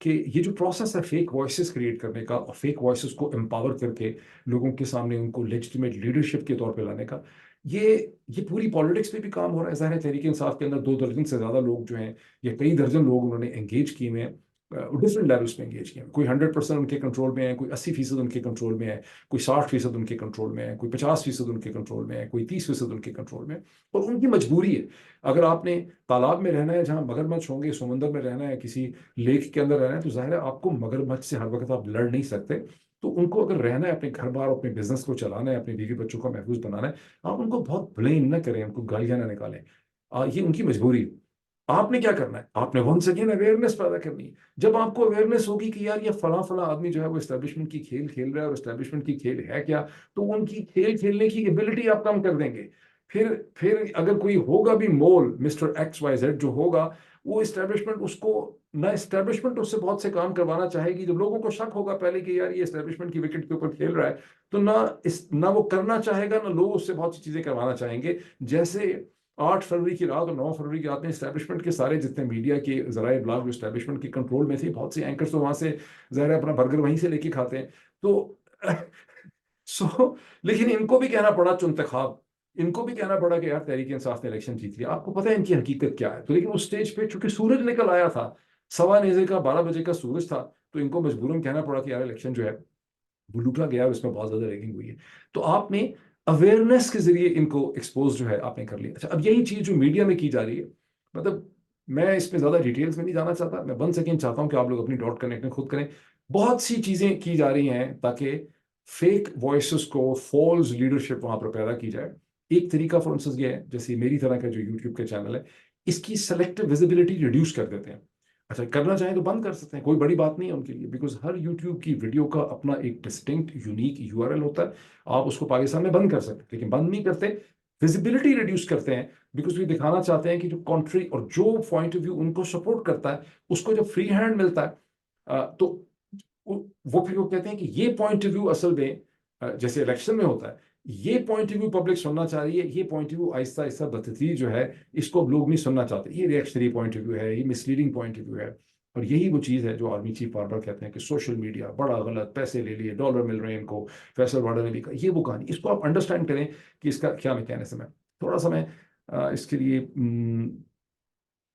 कि ये जो प्रोसेस है फेक वॉइसेस क्रिएट करने का और फेक वॉइसेस को एम्पावर करके लोगों के सामने उनको लेजिटिमेट लीडरशिप के तौर पे लाने का, ये ये पूरी पॉलिटिक्स पे भी काम हो रहा है। ज़ाहिर है, तहरीक इंसाफ के अंदर 2 दर्जन से ज़्यादा लोग जो हैं, ये कई दर्जन लोग उन्होंने एंगेज किए हुए हैं, डिफरेंट लेवल्स पे एंगेज किए हैं। कोई 100% उनके कंट्रोल में है, कोई 80% उनके कंट्रोल में है, कोई 60% उनके कंट्रोल में है, कोई 50% उनके कंट्रोल में है, कोई 30% उनके कंट्रोल में है। और उनकी मजबूरी है। अगर आपने तालाब में रहना है जहां मगरमच्छ होंगे, समुंदर में रहना है, किसी लेक के अंदर रहना है, तो जाहिर है आपको मगरमच्छ से हर वक्त आप लड़ नहीं सकते। तो उनको अगर रहना है, अपने घर बार, अपने बिजनेस को चलाना है, अपने बीवी बच्चों को महफूज बनाना है, आप उनको बहुत ब्लेम ना करें, उनको गालियां ना निकालें। ये उनकी मजबूरी है। आपने क्या करना है? आपने वंस अगेन अवेयरनेस पैदा करनी है। जब आपको अवेयरनेस होगी कि यार ये फला फला आदमी जो है वो एस्टेब्लिशमेंट की खेल खेल रहा है और एस्टेब्लिशमेंट की खेल है क्या, तो उनकी खेल खेलने की एबिलिटी आप कम कर देंगे। फिर अगर कोई होगा भी मोल, मिस्टर XYZ जो होगा, वो एस्टेब्लिशमेंट उसको, ना एस्टेब्लिशमेंट उससे बहुत से काम करवाना चाहेगी। जब लोगों को शक होगा पहले कि यार ये एस्टेब्लिशमेंट की विकेट के ऊपर खेल रहा है, तो ना वो करना चाहेगा, ना लोग उससे बहुत सी चीजें करवाना चाहेंगे। जैसे 8 फरवरी की रात और 9 फरवरी की रात में एस्टेब्लिशमेंट के सारे जितने मीडिया के जराए ब्लॉग जो एस्टेब्लिशमेंट के कंट्रोल में थे, बहुत से एंकर्स तो वहां से ज़ाहिर है अपना बर्गर वहीं से लेके खाते हैं। तो लेकिन इनको भी कहना पड़ा चुनतखाब, इनको भी कहना पड़ा कि यार तहरीक इंसाफ ने इलेक्शन जीत लिया। आपको पता है इनकी हकीकत क्या है? तो लेकिन उस स्टेज पे चूंकि सूरज निकल आया था, 1:15 का, 12 बजे का सूरज था, तो इनको मजबूरन कहना पड़ा कि यार इलेक्शन जो है वो लूटा गया और इसमें बहुत ज्यादा रैगिंग हुई है। तो आपने अवेयरनेस के जरिए इनको एक्सपोज जो है आपने कर लिया। अच्छा, अब यही चीज जो मीडिया में की जा रही है, मतलब मैं इसमें ज्यादा डिटेल्स में नहीं जाना चाहता, मैं वन सेकेंड चाहता हूं कि आप लोग अपनी डॉट कनेक्ट खुद करें। बहुत सी चीजें की जा रही हैं ताकि फेक वॉइसेस को, फॉल्स लीडरशिप वहां पर पैदा की जाए। एक तरीका फॉर इंस्टेंस ये है, जैसे मेरी तरह का जो यूट्यूब का चैनल है, इसकी सेलेक्टिव विजिबिलिटी रिड्यूस कर देते हैं। अच्छा, करना चाहें तो बंद कर सकते हैं, कोई बड़ी बात नहीं है उनके लिए, बिकॉज हर यूट्यूब की वीडियो का अपना एक डिस्टिंक्ट यूनिक URL होता है। आप उसको पाकिस्तान में बंद कर सकते हैं, लेकिन बंद नहीं करते, विजिबिलिटी रिड्यूस करते हैं। बिकॉज वे दिखाना चाहते हैं कि जो कंट्री और जो पॉइंट ऑफ व्यू उनको सपोर्ट करता है, उसको जब फ्री हैंड मिलता है, तो वो फिर वो कहते हैं कि ये पॉइंट ऑफ व्यू असल में, जैसे इलेक्शन में होता है, ये पॉइंट ऑफ व्यू पब्लिक सुनना चाह रही है, ये point of view Aahista Aahista बदतरीज जो है, इसको अब लोग नहीं सुनना चाहते, ये रिएक्शनरी पॉइंट ऑफ व्यू है, ये मिसलीडिंग पॉइंट ऑफ व्यू है। और यही वो चीज़ है जो आर्मी चीफ बार बार कहते हैं कि सोशल मीडिया बड़ा गलत, पैसे ले लिए, डॉलर मिल रहे हैं इनको, फैसल वाडा ने लिखा, ये वो कहानी। इसको आप अंडरस्टैंड करें कि इसका क्या मैकेनिज्म है। थोड़ा सा मैं इसके लिए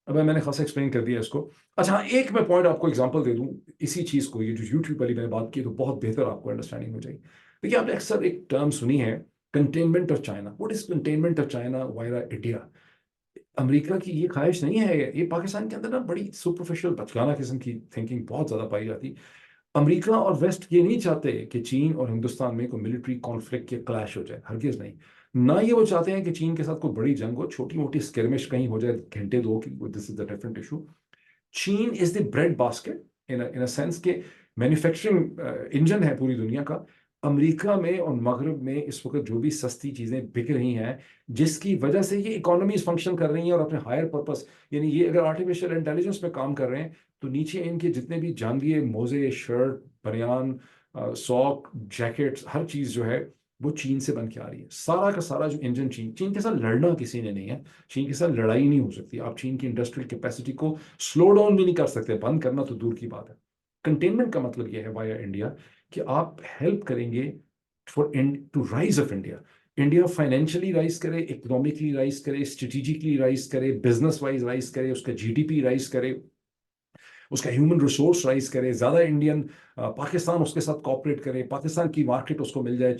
अब मैंने खासा एक्सप्लेन कर दिया इसको। अच्छा हाँ, एक मैं पॉइंट आपको एग्जांपल दे दूं इसी चीज़ को, ये जो यूट्यूब वाली मैंने बात की तो बहुत बेहतर आपको अंडरस्टैंडिंग हो जाएगी। देखिए आपने अक्सर एक टर्म सुनी है, containment of China. What is containment of China via India? America की ये ख्वाहिश नहीं है, ये पाकिस्तान के अंदर ना बड़ी सुपरफिशियल बचकाना किस्म की थिंकिंग बहुत ज़्यादा पाई जाती। अमेरिका और वेस्ट ये नहीं चाहते कि चीन और हिंदुस्तान में कोई मिलिट्री कॉन्फ्लिक्ट के क्लैश हो जाए, हरगिज नहीं। ना ये वो चाहते हैं कि चीन के साथ कोई बड़ी जंग हो, छोटी मोटी स्किरमिश कहीं हो जाए घंटे दो की, this is the different issue. चीन is the bread basket in a sense के मैन्युफैक्चरिंग इंजन है पूरी दुनिया का। अमेरिका में और मगरब में इस वक्त जो भी सस्ती चीजें बिक रही हैं, जिसकी वजह से ये इकोनॉमीज फंक्शन कर रही हैं और अपने हायर पर्पस, यानी ये अगर आर्टिफिशियल इंटेलिजेंस में काम कर रहे हैं तो नीचे इनके जितने भी जांघिए मोजे शर्ट बनियान सॉक जैकेट्स हर चीज जो है वो चीन से बन के आ रही है। सारा का सारा जो इंजन चीन, चीन के साथ लड़ना किसी ने नहीं है, चीन के साथ लड़ाई नहीं हो सकती। आप चीन की इंडस्ट्रियल कैपेसिटी को स्लो डाउन भी नहीं कर सकते, बंद करना तो दूर की बात है। कंटेनमेंट का मतलब यह है वाया इंडिया कि आप हेल्प करेंगे for to rise of India. India financially rise करे, इकोनॉमिकली राइज करे, स्ट्रेटेजिकली राइज करे, बिजनेस वाइज राइज करे, उसका जीडीपी राइज करे, उसका ह्यूमन रिसोर्स राइज करे, ज्यादा इंडियन पाकिस्तान उसके साथ कॉपरेट करे, पाकिस्तान की मार्केट उसको मिल जाए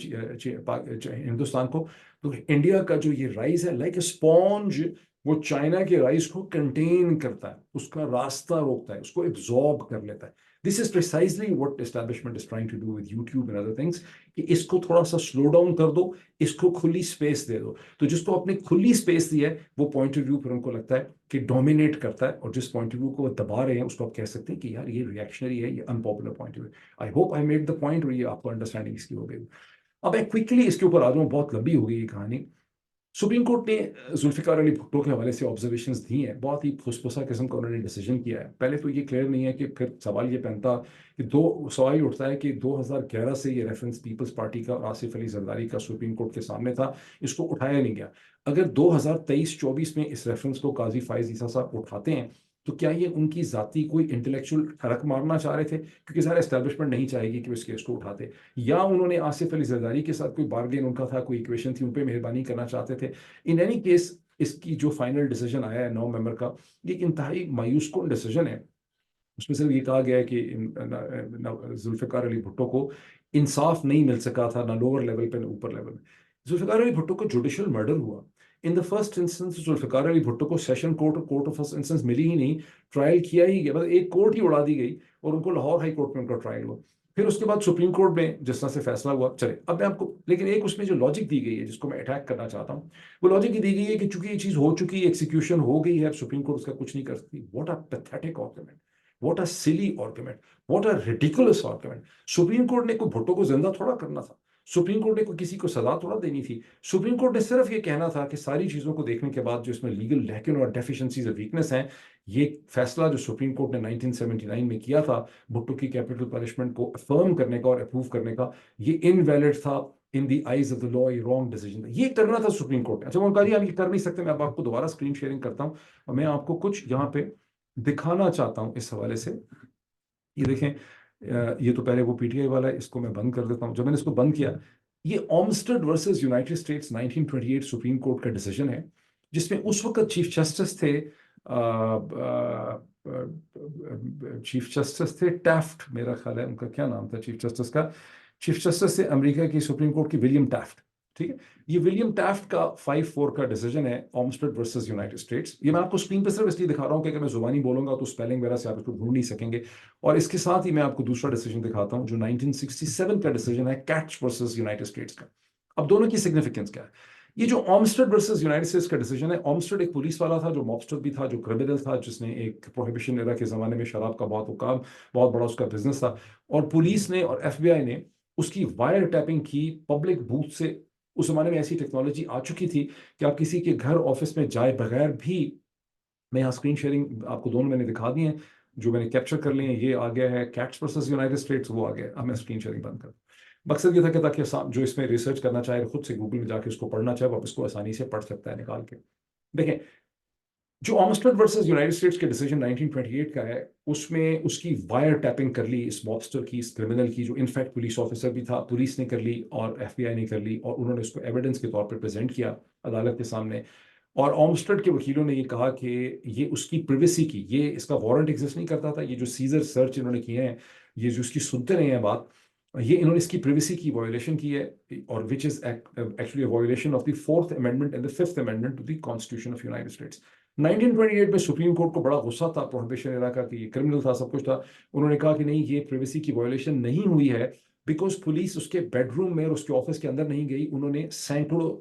हिंदुस्तान को। तो इंडिया का जो ये राइज है लाइक ए स्पॉन्ज, वो चाइना के राइज को कंटेन करता है, उसका रास्ता रोकता है, उसको एब्जॉर्ब कर लेता है। This is precisely what establishment is trying to do with YouTube and other things, कि इसको थोड़ा सा स्लो डाउन कर दो, इसको खुली स्पेस दे दो। तो जिसको अपने खुली स्पेस दी है वो पॉइंट ऑफ व्यू फिर उनको लगता है कि डोमिनेट करता है, और जिस पॉइंट ऑफ व्यू को वो दबा रहे हैं उसको आप कह सकते हैं कि यार ये रिएक्शनरी है, ये unpopular point of view. I hope I made the point, और ये आपको अंडरस्टैंडिंग इसकी हो गई। अब मैं क्विकली इसके ऊपर आ जाऊँ, बहुत लंबी हो गई ये कहानी। सुप्रीम कोर्ट ने जुल्फिकार अली भुट्टो के हवाले से ऑब्जर्वेशंस दी हैं, बहुत ही फुसफुसा किस्म का उन्होंने डिसीजन किया है। पहले तो ये क्लियर नहीं है कि फिर सवाल ये पहनता कि दो सवाल उठता है कि 2011 से ये रेफरेंस पीपल्स पार्टी का और आसिफ अली जरदारी का सुप्रीम कोर्ट के सामने था, इसको उठाया नहीं गया। अगर 2023-24 में इस रेफरेंस को काजी फायज ईसा साहब उठाते हैं तो क्या ये उनकी जाति कोई इंटेलेक्चुअल ठरक मारना चाह रहे थे, क्योंकि सारा एस्टेब्लिशमेंट नहीं चाहेगी कि वो इस केस को उठाते, या उन्होंने आसिफ अली जरदारी के साथ कोई बार्गेन उनका था, कोई इक्वेशन थी, उन पर मेहरबानी करना चाहते थे। इन एनी केस इसकी जो फाइनल डिसीजन आया है 9 मेंबर का, ये इंतहाई मायूस कौन डिसीजन है। उसमें सिर्फ ये कहा गया है कि जुल्फिकार अली भुट्टो को इंसाफ नहीं मिल सका था, ना लोअर लेवल पे ना ऊपर लेवल में। जुल्फिकार अली भुट्टो को जुडिशियल मर्डर हुआ। In the first instance Zulfikar Ali Bhutto को सेशन कोर्ट और कोर्ट ऑफ फर्स्ट इंस्टेंस मिली ही नहीं, ट्रायल किया ही गया, बस एक कोर्ट ही उड़ा दी गई और उनको लाहौर हाई कोर्ट में उनका ट्रायल हुआ। फिर उसके बाद सुप्रीम कोर्ट में जिस तरह से फैसला हुआ, चले अब मैं आपको, लेकिन एक उसमें जो लॉजिक दी गई है जिसको मैं अटैक करना चाहता हूँ, वो लॉजिक ये दी गई है कि चूंकि ये चीज हो चुकी, एग्जीक्यूशन हो गई है, सुप्रीम कोर्ट उसका कुछ नहीं कर सकती। What a pathetic argument, what a silly argument, what a ridiculous argument. Supreme court ने कोई भुट्टो को जिंदा थोड़ा करना था, सुप्रीम कोर्ट ने कोई किसी को सजा थोड़ा देनी थी। सुप्रीम कोर्ट ने सिर्फ ये कहना था कि सारी चीजों को देखने के बाद जो इसमें लीगल लैकिन और डेफिशिएंसीज और वीकनेस हैं, ये फैसला जो सुप्रीम कोर्ट ने 1979 में किया था भुट्टो की कैपिटल पनिशमेंट को अफर्म करने का और अप्रूव करने का, ये इनवैलिड था in the eyes of the law, ये रॉन्ग डिसीजन था, ये करना था सुप्रीम कोर्ट ने। अच्छा उन्होंने कहा जी हम ये कर नहीं सकते, मैं अब आपको दोबारा स्क्रीन शेयरिंग करता हूँ और मैं आपको कुछ यहाँ पे दिखाना चाहता हूँ इस हवाले से। ये देखें, ये तो पहले वो पीटीआई वाला है, इसको मैं बंद कर देता हूँ। जब मैंने इसको बंद किया, ये Olmstead versus United States 1928 supreme court का डिसीजन है, जिसमें उस वक्त चीफ जस्टिस थे टैफ्ट, मेरा ख्याल है उनका क्या नाम था चीफ जस्टिस का। चीफ जस्टिस थे अमेरिका की सुप्रीम कोर्ट की विलियम टैफ्ट। ठीक है, ये विलियम टैफ्ट का 5-4 का डिसीजन है ओम्स्टेड वर्सेस यूनाइटेड स्टेट्स। ये मैं आपको स्क्रीन पे सिर्फ इसलिए दिखा रहा हूँ कि अगर मैं जुबानी बोलूंगा तो स्पेलिंग वगैरह से आप इसको ढूंढ नहीं सकेंगे। और इसके साथ ही मैं आपको दूसरा डिसीजन दिखाता हूं जो 1967 का डिसीजन है कैट्स वर्सेस यूनाइटेड स्टेट्स का। अब दोनों की सिग्निफिकेंस क्या है? ये जो ओम्स्टेड वर्सेस यूनाइटेड स्टेट्स का डिसीजन है, ओम्स्टेड एक पुलिस वाला था जो मॉबस्टर भी था, जो क्रिमिनल था, जिसने एक प्रोहिबिशन एरा के जमाने में शराब का बहुत बड़ा उसका बिजनेस था। और पुलिस ने और एफबीआई ने उसकी वायर टैपिंग की पब्लिक बूथ से। उस जमाने में ऐसी टेक्नोलॉजी आ चुकी थी कि आप किसी के घर ऑफिस में जाए बगैर भी, मैं यहाँ स्क्रीन शेयरिंग आपको दोनों मैंने दिखा दी है, जो मैंने कैप्चर कर लिए हैं। ये आ गया है कैट्स वर्सेस यूनाइटेड स्टेट्स, वो आ गया। अब मैं स्क्रीन शेयरिंग बंद कर, मकसद ये था कि ताकि जो इसमें रिसर्च करना चाहे, खुद से गूगल में जाके उसको पढ़ना चाहे, वो इसको आसानी से पढ़ सकता है निकाल के। देखें, जो ओम्स्टेड वर्सेस यूनाइटेड स्टेट्स के डिसीजन 1928 का है, उसमें उसकी वायर टैपिंग कर ली इस मॉबस्टर की, इस क्रिमिनल की, जो इनफैक्ट पुलिस ऑफिसर भी था। पुलिस ने कर ली और एफबीआई ने कर ली, और उन्होंने उसको एविडेंस के तौर पर प्रेजेंट किया अदालत के सामने। और ऑर्मस्टेड के वकीलों ने ये कहा कि ये उसकी प्रिवेसी की, ये इसका वारंट एग्जिस्ट नहीं करता था, ये जो सीजर सर्च इन्होंने किए हैं, ये जो इसकी सुनते रहे हैं बात, ये इन्होंने इसकी प्रिवेसी की वायोलेशन की है, और which is actually violation of the fourth amendment and the fifth amendment to the constitution of United States. 1928 में सुप्रीम कोर्ट को बड़ा गुस्सा था प्रोहिबिशन एरा का, कि ये क्रिमिनल था, सब कुछ था। उन्होंने कहा कि नहीं, ये प्रिवेसी की वायोलेशन नहीं हुई है, बिकॉज पुलिस उसके बेडरूम में और उसके ऑफिस के अंदर नहीं गई, उन्होंने सैकड़ों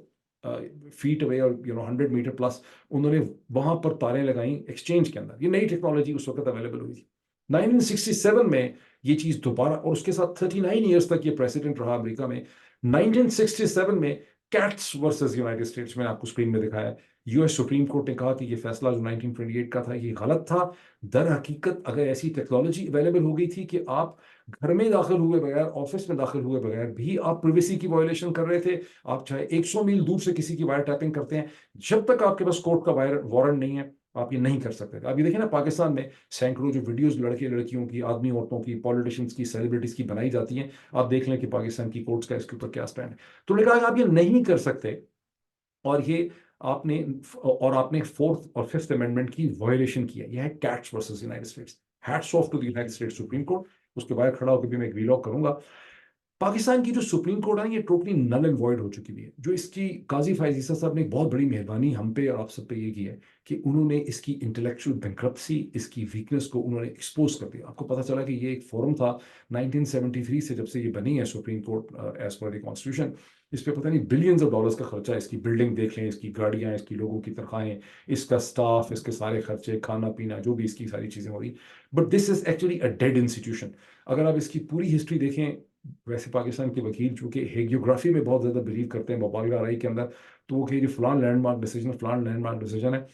फीट अवे और 100 मीटर प्लस उन्होंने वहां पर तारें लगाई एक्सचेंज के अंदर। ये नई टेक्नोलॉजी उस वक्त अवेलेबल हुई थी 1967 में। ये चीज दोबारा, और उसके साथ 39 ईयर्स तक ये प्रेसिडेंट रहा अमेरिका में। 1967 में कैट्स वर्सेस यूनाइटेड स्टेट्स, मैंने आपको स्क्रीन में दिखाया है, यूएस सुप्रीम कोर्ट ने कहा कि ये फैसला जो 1928 का था ये गलत था। दर हकीकत अगर ऐसी टेक्नोलॉजी अवेलेबल हो गई थी कि आप घर में दाखिल हुए बगैर, ऑफिस में दाखिल हुए बगैर भी आप प्रिवेसी की वायोलेशन कर रहे थे, आप चाहे 100 मील दूर से किसी की वायर टैपिंग करते हैं, जब तक आपके पास कोर्ट का वारंट नहीं है आप ये नहीं कर सकते थे। अभी देखिए ना, पाकिस्तान में सैकड़ों जो वीडियोस लड़के लड़कियों की, आदमी औरतों की, पॉलिटिशियंस की, सेलिब्रिटीज की बनाई जाती हैं, आप देख लें कि पाकिस्तान की कोर्ट्स का इसके ऊपर क्या स्टैंड है। तो उन्होंने कहा कि आप ये नहीं कर सकते, और ये आपने आपने फोर्थ और फिफ्थ अमेंडमेंट की वायोलेशन की है। यह है Katz versus United States. Hats off to the United States supreme court. उसके बाहर खड़ा होकर भी मैं एक वीलॉग करूंगा। पाकिस्तान की जो सुप्रीम कोर्ट है ये टोटली नल एंड वॉइड हो चुकी है। जो इसकी काजी फायज ईसा साहब ने एक बहुत बड़ी मेहरबानी हम पे और आप सब पे ये की है कि उन्होंने इसकी इंटेलेक्चुअल बैंक्रप्सी, इसकी वीकनेस को उन्होंने एक्सपोज कर दिया। आपको पता चला कि ये एक फोरम था 1973 से, जब से ये बनी है supreme court as per the constitution. इस पे पता नहीं बिलियंस ऑफ डॉलर्स का खर्चा है। इसकी बिल्डिंग देख लें, इसकी गाड़ियां, इसकी लोगों की तनख्वाहें, इसका स्टाफ, इसके सारे खर्चे, खाना पीना, जो भी इसकी सारी चीजें हो रही। But this is actually a dead institution. अगर आप इसकी पूरी हिस्ट्री देखें, वैसे पाकिस्तान के वकील चूंकि हेगियोग्राफी में बहुत ज़्यादा बिलीव करते हैं, मुबालगा राई के अंदर, तो वो कहीं फलान लैंडमार्क डिसीजन, फलान लैंडमार्क डिसीजन है।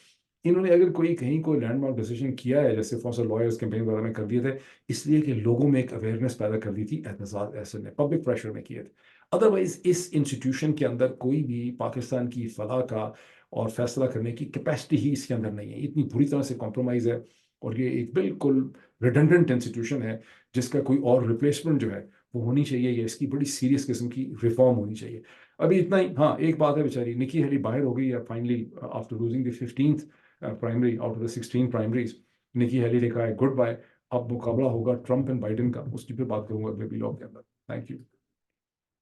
इन्होंने अगर कोई कहीं कोई लैंडमार्क डिसीजन किया है, जैसे फॉर लॉयर्स कैंपेन वगैरह में कर दिए थे, इसलिए कि लोगों में एक अवेयरनेस पैदा कर दी थी, एहतसाब ऐसे ने पब्लिक प्रेशर में किए थे। अदरवाइज इस इंस्टीट्यूशन के अंदर कोई भी पाकिस्तान की फलाह का और फैसला करने की कैपेसिटी ही इसके अंदर नहीं है। इतनी बुरी तरह से कॉम्प्रोमाइज है, और ये एक बिल्कुल रिडंडेंट इंस्टीट्यूशन है, जिसका कोई और रिप्लेसमेंट जो है वो होनी चाहिए, या इसकी बड़ी सीरियस किस्म की रिफॉर्म होनी चाहिए। अभी इतना ही। हाँ, एक बात है, बेचारी निकी हेली बाहर हो गई है finally after losing the 15th primary out of the 16 primaries. Nikki Haley ने कहा है गुड बाय। अब मुकाबला होगा ट्रंप एंड बाइडेन का, उसकी फिर बात करूंगा अगले ब्लॉग के अंदर। Thank you.